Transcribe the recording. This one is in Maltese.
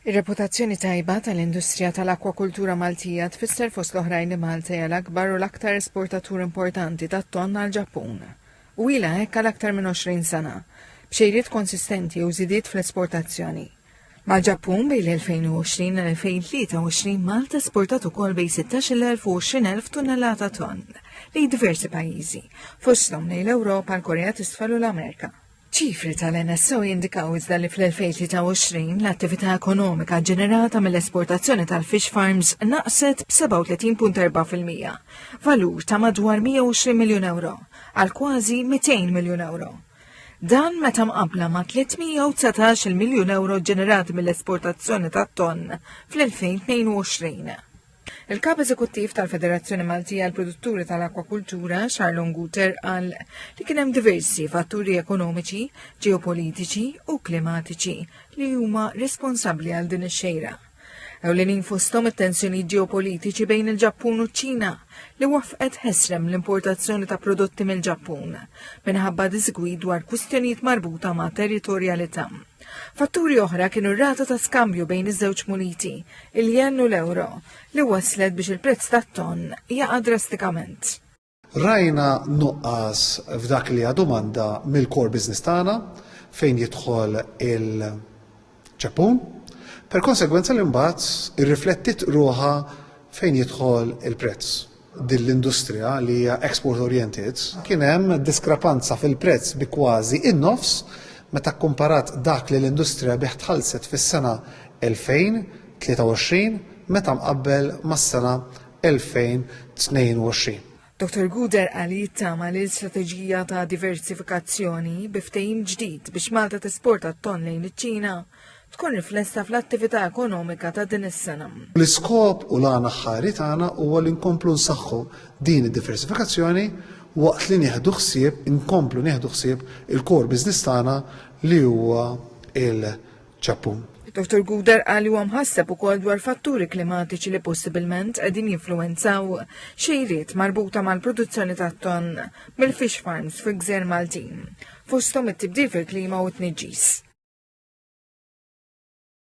Ir-reputazzjoni tajba tal-industrija tal-akwakultura Maltija tfisser fost l-oħrajn li Malta hija l-akbar u l-aktar esportatur importanti tat-tonn għall-Ġappun. U ilha hekk għal aktar minn 20 sena, b'xejriet konsistenti u żidiet fl-esportazzjoni. Mal-Ġappun bejn l-2020 u l-2023 Malta esportat ukoll bejn 16,000 u 20,000 tunnellata tonn lejn diversi pajjiżi, fosthom lejn l-Ewropa, l-Korea t'isfel u l-Amerika. ċifri tal-NSO jindikaw iżda li fl-2023 l-attività ekonomika ġenerata mill-esportazzjoni tal-fish farms naqset b'37.4%, valur ta' madwar 120 miljun euro, għal kważi 200 miljun euro. Dan meta mqabbla ma' 319 miljun euro ġenerati mill-esportazzjoni tat-tonn fl-2022. Il-kap eżekuttiv tal-Federazzjoni Maltija għall-Produtturi tal-Akwakultura, Charlon Guter, qal li kien hemm diversi fatturi ekonomiċi, ġeopolitiċi u klimatiċi li huma responsabbli għal din ix-xejra. Ewlenin fosthom it-tensjoni ġeopolitiċi bejn il-Ġappun u ċ-Ċina li waffqet ħesrem l-importazzjoni ta' prodotti mill-Ġappun minħabba disgwid dwar kwistjonijiet marbuta ma' territorjalità. Fatturi oħra kienu rata ta' skambju bejn iż-żewġ muniti, il-jen u l-euro, li waslet biex il-prezz tat-tonn jaqa' drastikament. Rajna nuqqas f'dak li domanda mill-core business tagħna fejn jidħol il-Ġappun, per konsegwenza li mbagħad irriflettit ruħha fejn jidħol il-prezz. Din l-industrija li hija export oriented kien hemm diskrepanza fil-prezz bi kważi in-nofs meta kkomparat dak li l-industrija biħtħallset fis-sena 2023 meta mqabbel mas-sena 2022. Dr. Guder qal jittama li l-istrateġija ta' diversifikazzjoni biftehim ġdid biex Malta tesporta t-tonn lejn iċ-Ċina tkun riflessa fl-attività ekonomika ta' din is-sena. L-iskop u l-għana ħari tagħna huwa li nkomplu nsaħħu din id-diversifikazzjoni waqt li inkomplu nieħdu ħsieb il-core business tagħna li huwa il-Ġappun. Dr. Guder qal huwa mħasseb ukoll dwar fatturi klimatiċi li possibilment qegħdin jinfluwenzaw xejriet marbuta mal-produzzjoni tat-tonn mill-fish farms fi Gżejjer Maltin, fosthom it-tibdil fil-klima u t-tniġġis.